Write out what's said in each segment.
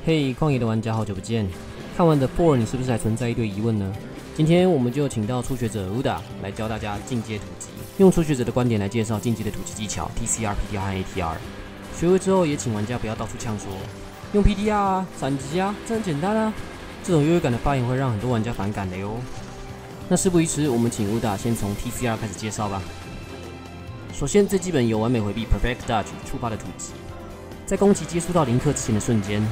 嘿，旷野的玩家，好久不见！看完 The Four， 你是不是还存在一堆疑问呢？今天我们就请到初学者 Uda 来教大家进阶突击，用初学者的观点来介绍进阶的突击技巧 TCR、PTR 和 ATR。学会之后，也请玩家不要到处呛说用 PTR 啊、闪击啊，这很简单啊。这种优越感的发言会让很多玩家反感的哟。那事不宜迟，我们请 Uda 先从 TCR 开始介绍吧。首先，最基本有完美回避 Perfect Dodge 触发的突击，在攻击接触到林克之前的瞬间。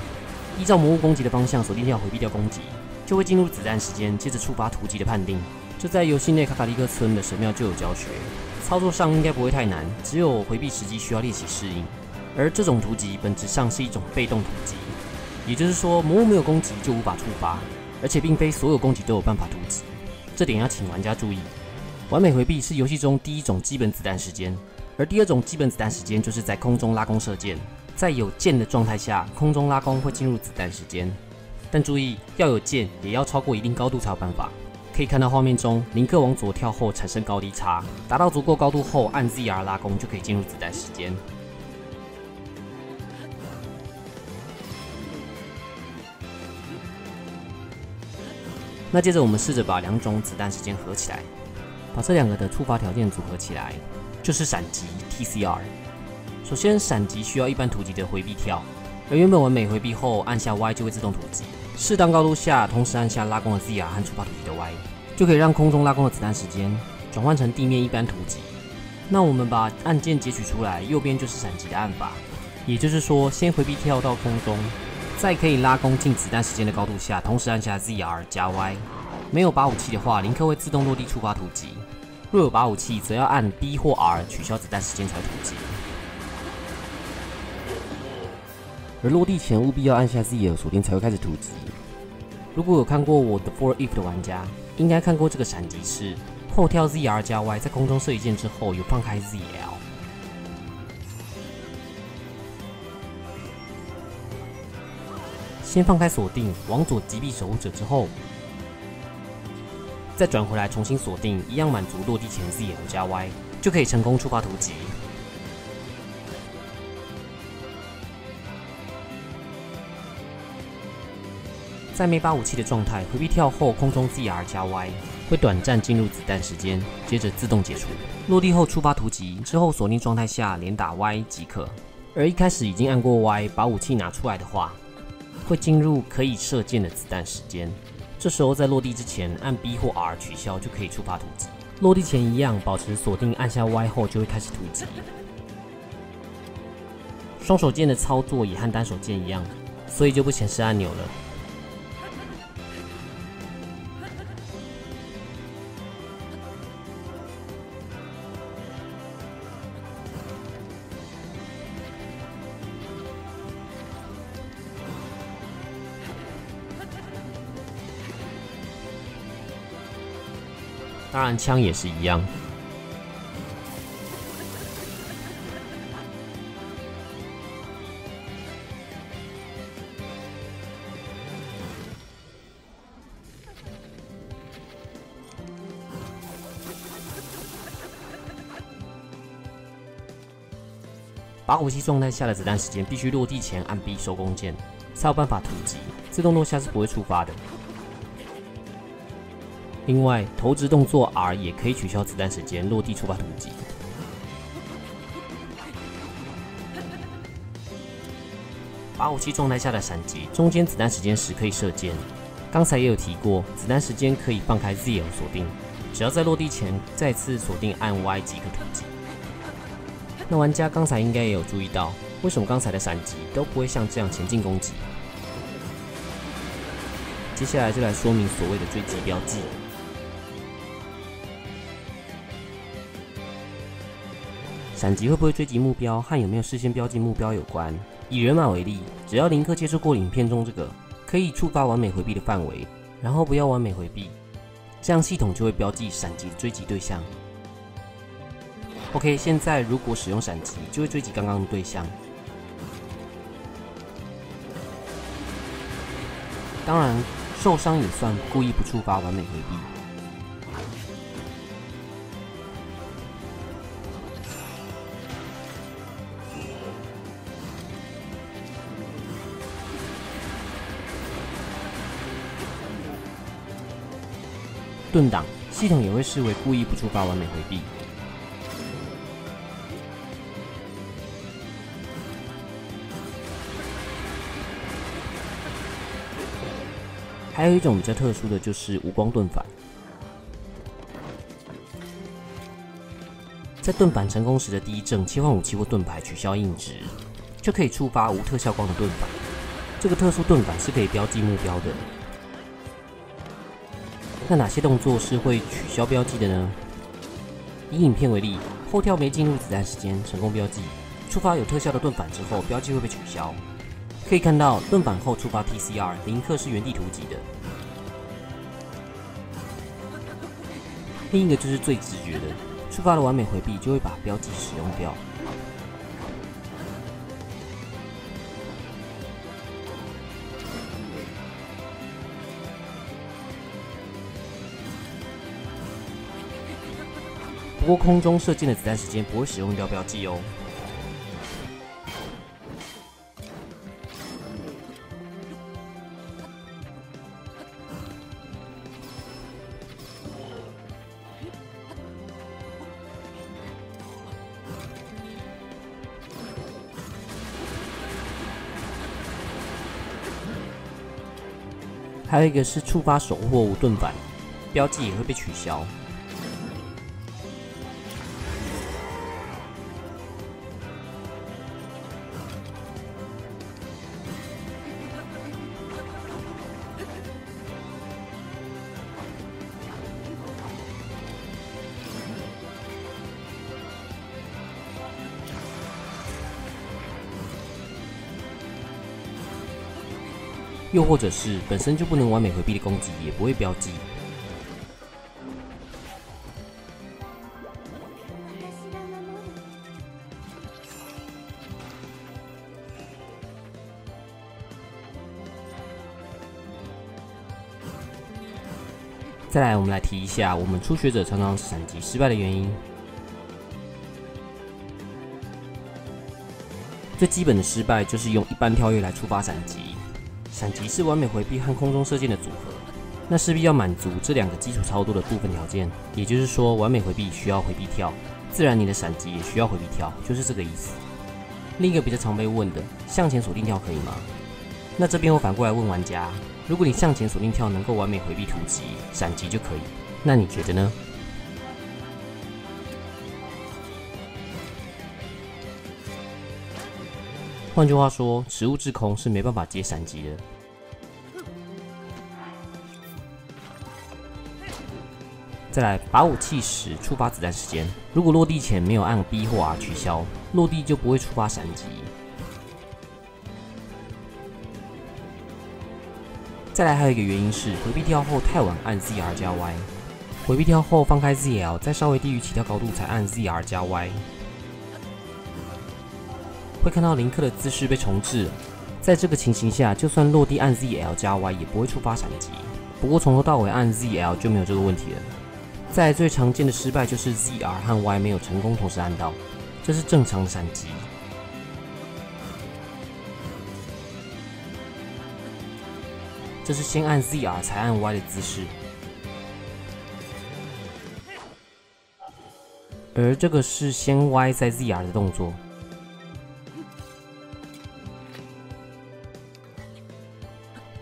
依照魔物攻击的方向锁定掉回避掉攻击，就会进入子弹时间，接着触发突击的判定。这在游戏内卡卡利克村的神庙就有教学，操作上应该不会太难，只有回避时机需要练习适应。而这种突击本质上是一种被动突击，也就是说魔物没有攻击就无法触发，而且并非所有攻击都有办法突击。这点要请玩家注意。完美回避是游戏中第一种基本子弹时间，而第二种基本子弹时间就是在空中拉弓射箭。在有箭的状态下，空中拉弓会进入子弹时间，但注意要有箭，也要超过一定高度才有办法。可以看到画面中，林克往左跳后产生高低差，达到足够高度后按 ZR 拉弓就可以进入子弹时间。那接着我们试着把两种子弹时间合起来，把这两个的触发条件组合起来，就是闪击 TCR。首先，闪击需要一般突击的回避跳，而原本完美回避后按下 Y 就会自动突击。适当高度下，同时按下拉弓的 ZR 和触发突击的 Y， 就可以让空中拉弓的子弹时间转换成地面一般突击。那我们把按键截取出来，右边就是闪击的按法，也就是说，先回避跳到空中，在可以拉弓进子弹时间的高度下，同时按下 ZR 加 Y。没有把武器的话，林克会自动落地触发突击；若有把武器，则要按 B 或 R 取消子弹时间才突击。而落地前务必要按下 ZR 锁定才会开始突击。如果有看过我的 For If 的玩家，应该看过这个闪击是后跳 ZR 加 Y， 在空中射一箭之后有放开 ZL。先放开锁定，往左击毙守护者之后，再转回来重新锁定，一样满足落地前 ZL 加 Y， 就可以成功触发突击。在没把武器的状态，回避跳后空中 ZR 加 Y 会短暂进入子弹时间，接着自动解除。落地后触发突击，之后锁定状态下连打 Y 即可。而一开始已经按过 Y， 把武器拿出来的话，会进入可以射箭的子弹时间。这时候在落地之前按 B 或 R 取消就可以触发突击。落地前一样保持锁定，按下 Y 后就会开始突击。双手键的操作也和单手键一样，所以就不显示按钮了。当然，枪也是一样。把武器状态下的子弹时间必须落地前按 B 收弓键，才有办法突击。自动落下是不会触发的。另外，投掷动作 R 也可以取消子弹时间，落地触发突击。把武器状态下的闪击，中间子弹时间时可以射箭。刚才也有提过，子弹时间可以放开 ZL 锁定，只要在落地前再次锁定按 Y 即可突击。那玩家刚才应该也有注意到，为什么刚才的闪击都不会像这样前进攻击？接下来就来说明所谓的追击标记。闪击会不会追击目标，和有没有事先标记目标有关。以人马为例，只要林克接触过影片中这个可以触发完美回避的范围，然后不要完美回避，这样系统就会标记闪击的追击对象。OK， 现在如果使用闪击，就会追击刚刚的对象。当然，受伤也算故意不触发完美回避。顿档，系统也会视为故意不触发完美回避。还有一种比较特殊的就是无光盾反，在盾反成功时的第一正切换武器或盾牌取消硬直，就可以触发无特效光的盾反。这个特殊盾反是可以标记目标的。那哪些动作是会取消标记的呢？以影片为例，后跳没进入子弹时间，成功标记；触发有特效的盾反之后，标记会被取消。可以看到，盾反后触发 TCR， 林克是原地突击的。另一个就是最直觉的，触发了完美回避就会把标记使用掉。不过空中射箭的子弹时间不会使用掉标记哦。还有一个是触发守护或无盾反，标记也会被取消。又或者是本身就不能完美回避的攻击也不会标记。再来，我们来提一下我们初学者常常闪击失败的原因。最基本的失败就是用一般跳跃来触发闪击。闪击是完美回避和空中射箭的组合，那势必要满足这两个基础操作的部分条件，也就是说，完美回避需要回避跳，自然你的闪击也需要回避跳，就是这个意思。另一个比较常被问的，向前锁定跳可以吗？那这边我反过来问玩家，如果你向前锁定跳能够完美回避突击、闪击就可以，那你觉得呢？换句话说，食物滞空是没办法接闪击的。再来，拔武器时触发子弹时间，如果落地前没有按 B 或 R 取消，落地就不会触发闪击。再来还有一个原因是回避跳后太晚按 ZR 加 Y， 回避跳后放开 ZL， 再稍微低于起跳高度才按 ZR 加 Y。会看到林克的姿势被重置了，在这个情形下，就算落地按 ZL 加 Y 也不会触发闪击。不过从头到尾按 ZL 就没有这个问题了。再来最常见的失败就是 ZR 和 Y 没有成功同时按到，这是正常的闪击。这是先按 ZR 才按 Y 的姿势，而这个是先 Y 再 ZR 的动作。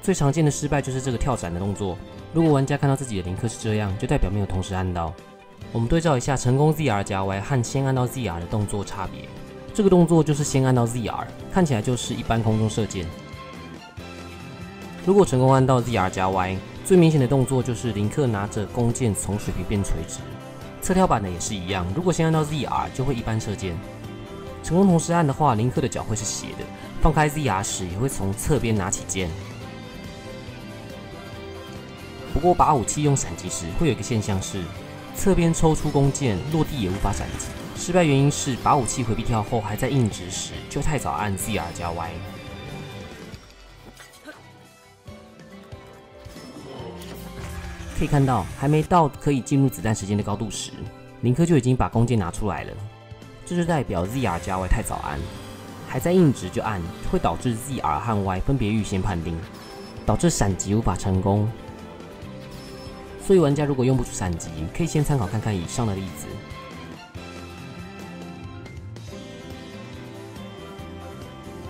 最常见的失败就是这个跳斩的动作。如果玩家看到自己的林克是这样，就代表没有同时按到。我们对照一下成功 ZR 加 Y 和先按到 ZR 的动作差别。这个动作就是先按到 ZR， 看起来就是一般空中射箭。如果成功按到 ZR 加 Y， 最明显的动作就是林克拿着弓箭从水平变垂直。侧跳板的也是一样，如果先按到 ZR 就会一般射箭。成功同时按的话，林克的脚会是斜的，放开 ZR 时也会从侧边拿起箭。不过拔武器用闪击时会有一个现象是，侧边抽出弓箭落地也无法闪击。失败原因是拔武器回避跳后还在硬直时就太早按 ZR 加 Y。可以看到，还没到可以进入子弹时间的高度时，林克就已经把弓箭拿出来了。这就代表 ZR 加 Y 太早按，还在硬直就按，会导致 ZR 和 Y 分别预先判定，导致闪击无法成功。所以玩家如果用不出闪击，可以先参考看看以上的例子。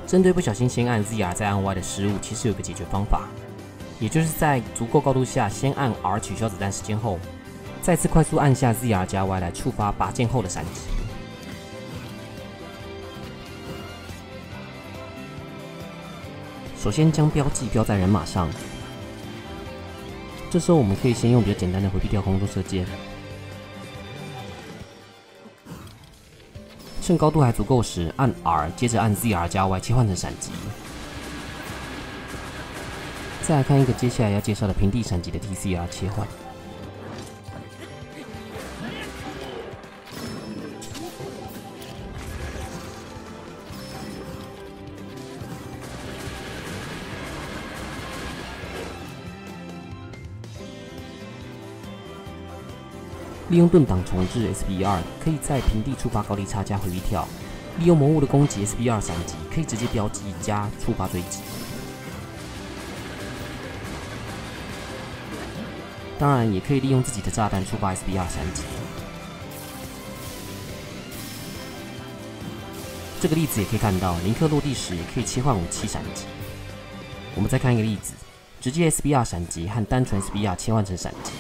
针对不小心先按 ZR 再按 Y 的失误，其实有个解决方法，也就是在足够高度下先按 R 取消子弹时间后，再次快速按下 ZR 加 Y 来触发拔剑后的闪击。首先将标记标在人马上，这时候我们可以先用比较简单的回避掉空中射箭，趁高度还足够时按 R， 接着按 ZR 加 Y 切换成闪击。再来看一个接下来要介绍的平地闪击的 TCR 切换。利用盾挡重置 SBR， 可以在平地触发高低差加回避跳；利用魔物的攻击 SBR 闪击，可以直接标记加触发追击。当然，也可以利用自己的炸弹触发 SBR 闪击。这个例子也可以看到，林克落地时也可以切换武器闪击。我们再看一个例子，直接 SBR 闪击和单纯 SBR 切换成闪击。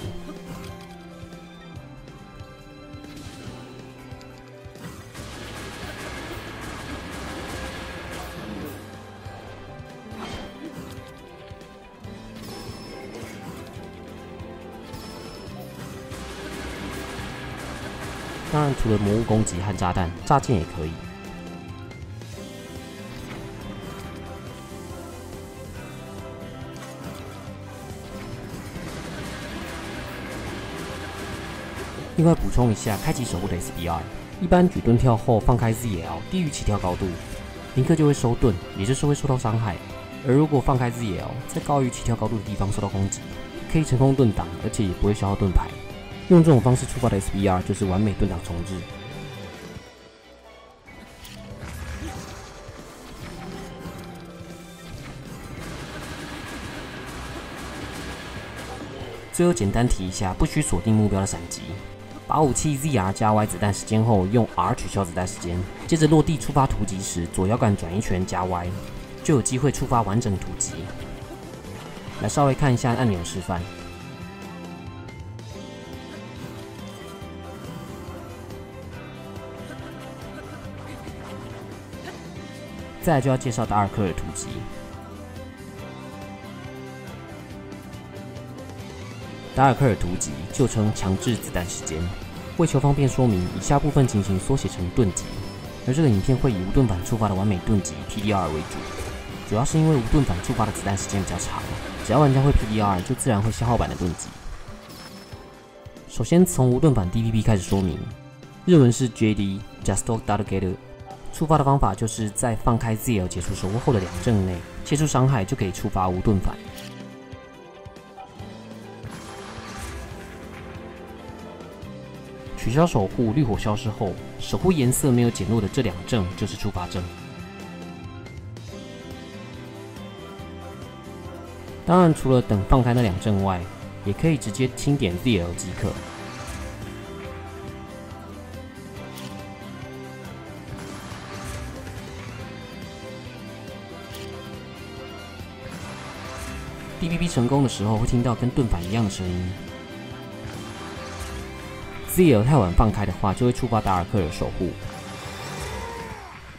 当然，除了魔物攻击和炸弹，炸剑也可以。另外补充一下，开启守护的 SBR， 一般举盾跳后放开 ZL， 低于起跳高度，林克就会收盾，也就是会受到伤害。而如果放开 ZL， 在高于起跳高度的地方受到攻击，可以成功盾挡，而且也不会消耗盾牌。用这种方式触发的 SBR 就是完美盾挡重置。最后简单提一下，不需锁定目标的闪击。把武器 ZR 加 Y 子弹时间后，用 R 取消子弹时间，接着落地触发突击时，左摇杆转一圈加 Y， 就有机会触发完整突击。来稍微看一下按钮示范。再来就要介绍达尔克尔突击。达尔克尔突击就称强制子弹时间。为求方便说明，以下部分情形缩写成盾击，而这个影片会以无盾反触发的完美盾击 PDR 为主，主要是因为无盾反触发的子弹时间比较长，只要玩家会 PDR， 就自然会消耗版的盾击。首先从无盾反 DPP 开始说明，日文是 JD Just Get。触发的方法就是在放开 ZL 解除守护后的2阵内，切出伤害就可以触发无盾反。取消守护，绿火消失后，守护颜色没有减弱的这2阵就是触发阵。当然，除了等放开那2阵外，也可以直接轻点 ZL 即可。DPP 成功的时候，会听到跟盾反一样的声音。ZL 太晚放开的话，就会触发达尔克尔守护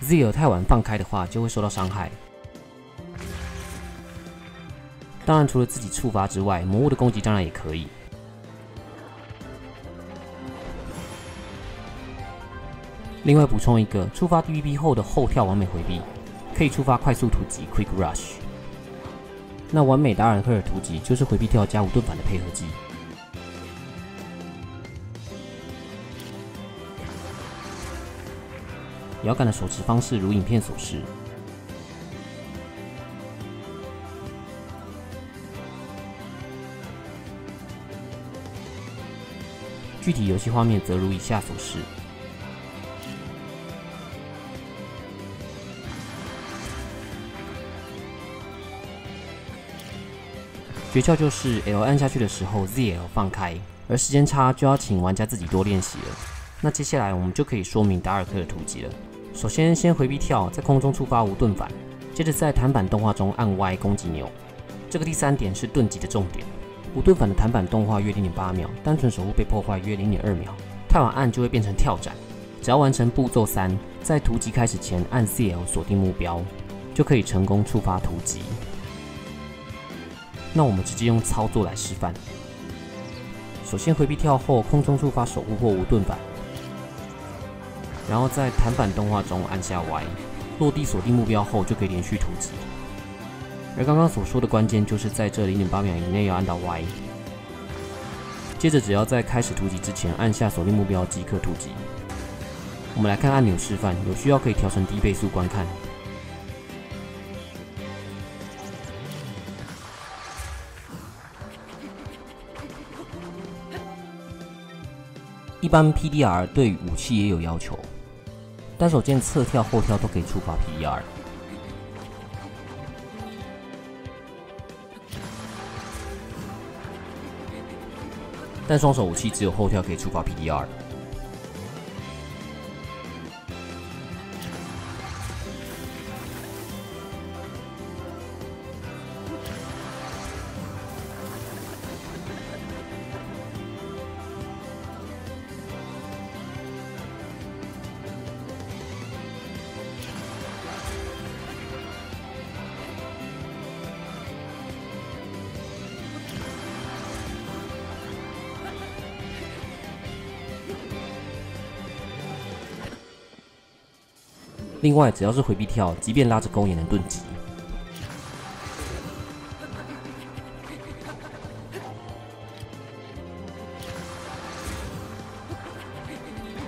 ；ZL 太晚放开的话，就会受到伤害。当然，除了自己触发之外，魔物的攻击当然也可以。另外补充一个，触发 DPP 后的后跳完美回避，可以触发快速突击 Quick Rush。那完美达尔克尔突击就是回避跳加无盾反的配合技。摇杆的手持方式如影片所示。具体游戏画面则如以下所示。诀窍就是 L 按下去的时候 ZL 放开，而时间差就要请玩家自己多练习了。那接下来我们就可以说明达尔克的突击了。首先回避跳，在空中触发无盾反，接着在弹板动画中按 Y 攻击钮。这个第3点是盾击的重点。无盾反的弹板动画约 0.8 秒，单纯守护被破坏约 0.2 秒，太晚按就会变成跳斩。只要完成步骤3，在突击开始前按 CL 锁定目标，就可以成功触发突击。那我们直接用操作来示范。首先回避跳后，空中触发守护或无盾反，然后在弹板动画中按下 Y， 落地锁定目标后就可以连续突击。而刚刚所说的关键就是在这 0.8 秒以内要按到 Y， 接着只要在开始突击之前按下锁定目标即可突击。我们来看按钮示范，有需要可以调成低倍速观看。一般 PDR 对于武器也有要求，单手键侧跳、后跳都可以触发 PDR， 但双手武器只有后跳可以触发 PDR。另外，只要是回避跳，即便拉着钩也能盾击。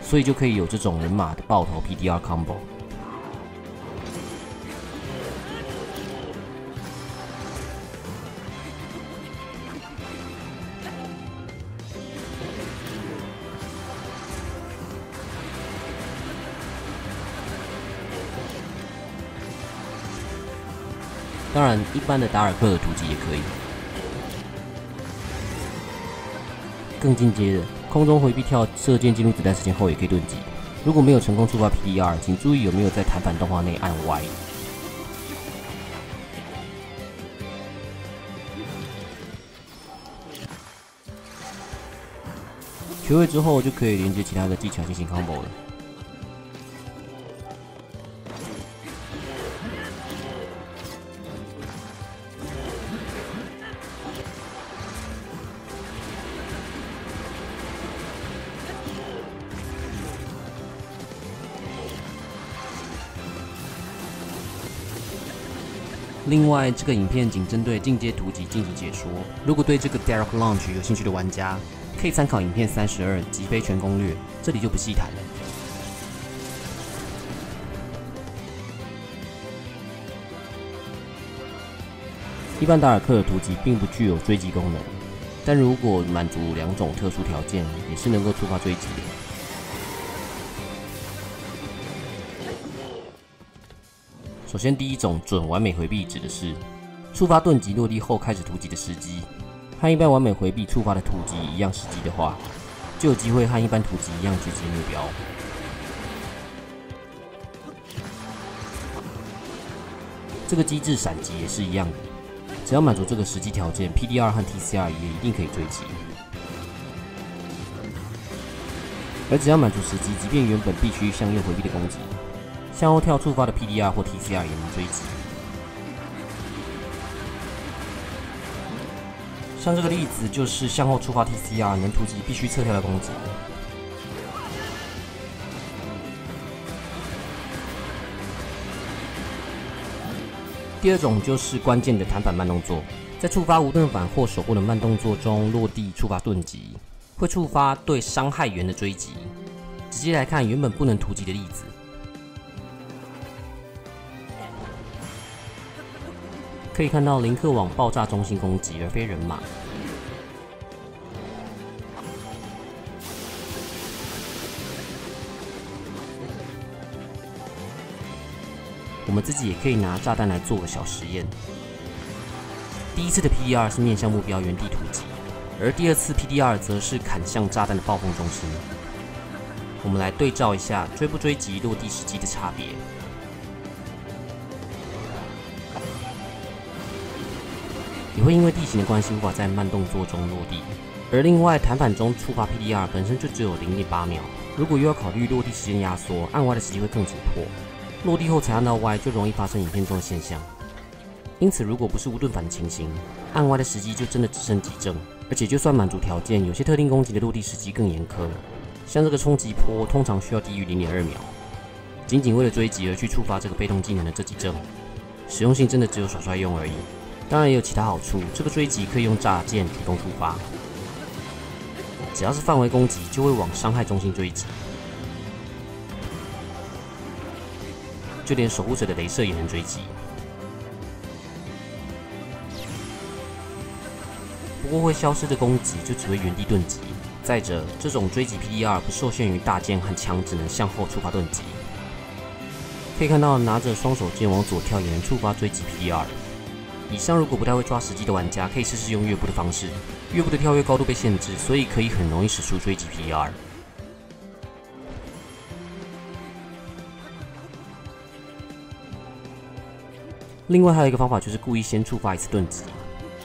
所以就可以有这种人马的爆头 PDR combo。当然，一般的达尔克的突击也可以。更进阶的，空中回避跳射箭进入子弹时间后也可以盾击。如果没有成功触发 PDR， 请注意有没有在弹板动画内按 Y。学会之后就可以连接其他的技巧进行 combo 了。另外，这个影片仅针对进阶突击进行解说。如果对这个 Derek Launch 有兴趣的玩家，可以参考影片32击飞全攻略，这里就不细谈了。一般达尔克的突击并不具有追击功能，但如果满足2种特殊条件，也是能够触发追击的。首先，第一种准完美回避指的是触发盾击落地后开始突击的时机，和一般完美回避触发的突击一样时机的话，就有机会和一般突击一样狙击目标。这个机制闪击也是一样的，只要满足这个时机条件 ，PDR 和 TCR 也一定可以追击。而只要满足时机，即便原本必须向右回避的攻击，向后跳触发的 PDR 或 TCR 也能追击。像这个例子就是向后触发 TCR 能突击必须侧跳的攻击。第二种就是关键的弹板慢动作，在触发无盾反或守护的慢动作中落地触发盾击，会触发对伤害源的追击。直接来看原本不能突击的例子。可以看到林克往爆炸中心攻击，而非人马。我们自己也可以拿炸弹来做个小实验。第一次的 PDR 是面向目标原地突击，而第二次 PDR 则是砍向炸弹的暴风中心。我们来对照一下追不追击落地时机的差别。也会因为地形的关系无法在慢动作中落地，而另外弹反中触发 PDR 本身就只有 0.8 秒，如果又要考虑落地时间压缩，按 Y 的时机会更紧迫，落地后才按到 Y 就容易发生影片中的现象。因此，如果不是无盾反的情形，按 Y 的时机就真的只剩几帧，而且就算满足条件，有些特定攻击的落地时机更严苛，像这个冲击波通常需要低于 0.2 秒，仅仅为了追击而去触发这个被动技能的这几帧，实用性真的只有耍帅用而已。当然也有其他好处，这个追击可以用炸箭主动触发，只要是范围攻击就会往伤害中心追击，就连守护者的雷射也能追击。不过会消失的攻击就只会原地顿击。再者，这种追击 PDR 不受限于大剑和枪，只能向后触发顿击。可以看到，拿着双手剑往左跳也能触发追击 PDR。以上如果不太会抓时机的玩家，可以试试用越步的方式。越步的跳跃高度被限制，所以可以很容易使出追击 PDR。另外还有一个方法，就是故意先触发一次顿击，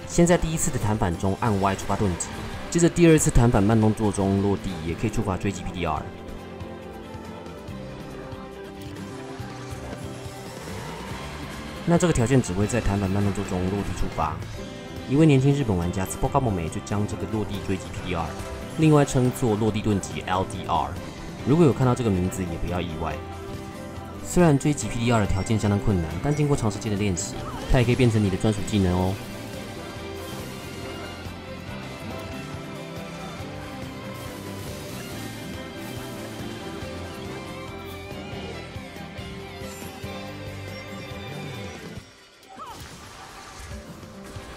先在第一次的弹反中按 Y 触发顿击，接着第二次弹反慢动作中落地，也可以触发追击 PDR。那这个条件只会在弹反慢动作中落地触发。一位年轻日本玩家 Tsubokamo 美就将这个落地追击 PDR， 另外称作落地顿击 LDR。如果有看到这个名字，也不要意外。虽然追击 PDR 的条件相当困难，但经过长时间的练习，它也可以变成你的专属技能哦。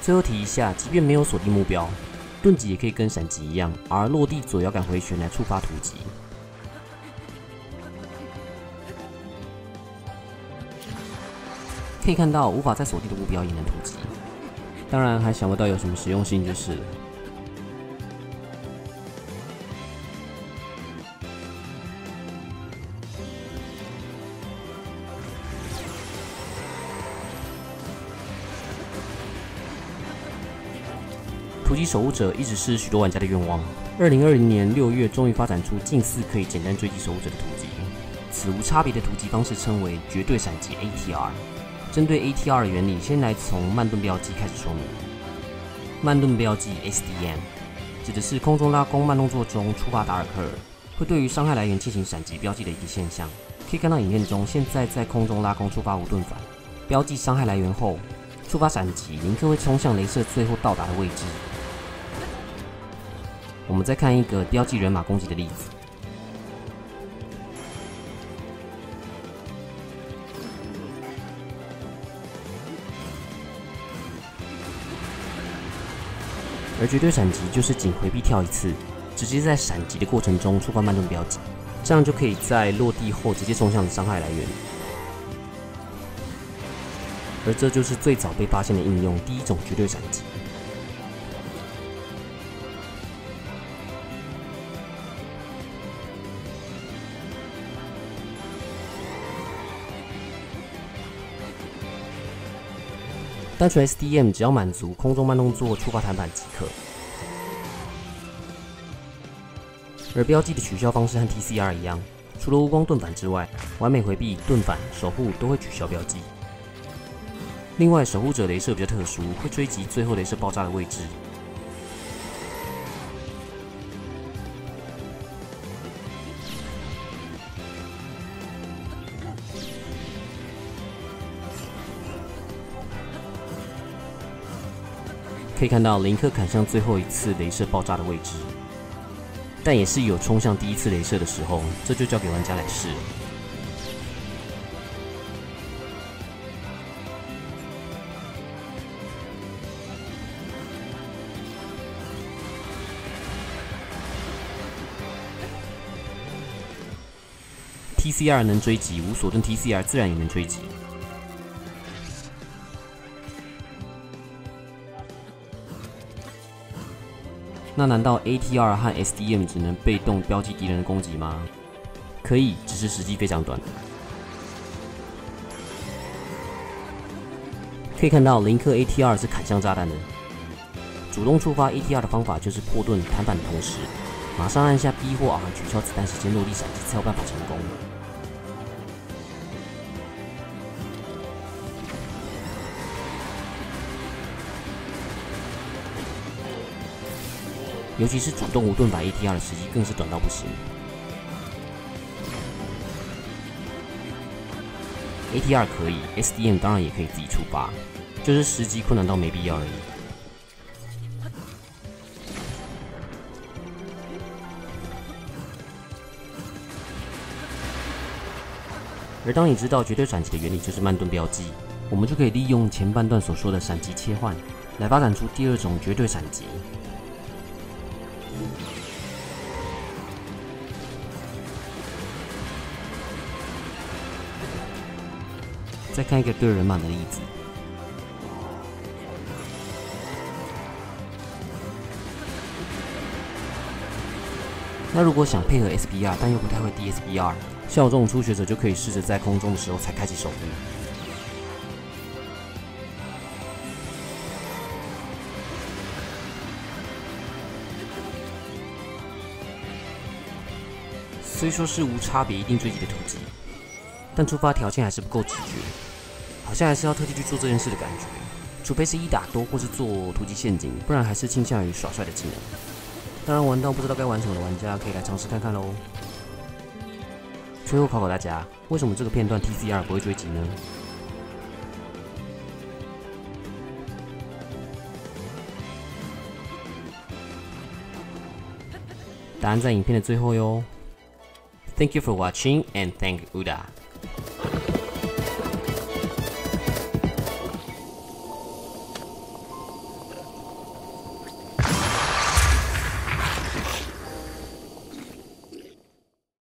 最后提一下，即便没有锁定目标，盾击也可以跟闪击一样，而落地左摇杆回旋来触发突击。可以看到，无法在锁定的目标也能突击。当然，还想不到有什么实用性就是了。突击守护者一直是许多玩家的愿望。2020年6月，终于发展出近似可以简单追击守护者的突击。此无差别的突击方式称为绝对闪击 ATR。针对 ATR 的原理，先来从慢盾标记开始说明。慢盾标记 SDM 指的是空中拉弓慢动作中触发达尔克尔，会对于伤害来源进行闪击标记的一个现象。可以看到影片中，现在在空中拉弓触发无盾反，标记伤害来源后，触发闪击，林克会冲向雷射最后到达的位置。我们再看一个标记人马攻击的例子。而绝对闪击就是仅回避跳一次，直接在闪击的过程中触发慢盾标记，这样就可以在落地后直接冲向伤害来源。而这就是最早被发现的应用，第一种绝对闪击。单纯 SDM 只要满足空中慢动作触发弹反即可，而标记的取消方式和 TCR 一样，除了无光盾反之外，完美回避、盾反、守护都会取消标记。另外，守护者雷射比较特殊，会追击最后雷射爆炸的位置。可以看到林克砍向最后一次雷射爆炸的位置，但也是有冲向第一次雷射的时候，这就交给玩家来试了。TCR 能追击，无锁盾 TCR 自然也能追击。那难道 ATR 和 SDM 只能被动标记敌人的攻击吗？可以，只是时机非常短。可以看到林克 ATR 是砍向炸弹的。主动触发 ATR 的方法就是破盾弹反的同时，马上按下 B 或 R 取消子弹时间落地闪击才有办法成功。尤其是主动无盾法 ATR 的时机更是短到不行。ATR 可以 ，SDM 当然也可以自己触发，就是时机困难到没必要而已。而当你知道绝对闪击的原理就是慢盾标记，我们就可以利用前半段所说的闪击切换，来发展出第二种绝对闪击。再看一个对人马的例子，那如果想配合 SBR， 但又不太会 DSBR， 像我这种初学者就可以试着在空中的时候才开启手部。虽说是无差别一定追击的突击，但出发条件还是不够直觉，好像还是要特地去做这件事的感觉。除非是1打多或是做突击陷阱，不然还是倾向于耍帅的技能。当然，玩到不知道该玩什么的玩家可以来尝试看看喽。最后考考大家，为什么这个片段 TCR 不会追击呢？答案在影片的最后哟。Thank you for watching and thank Uda.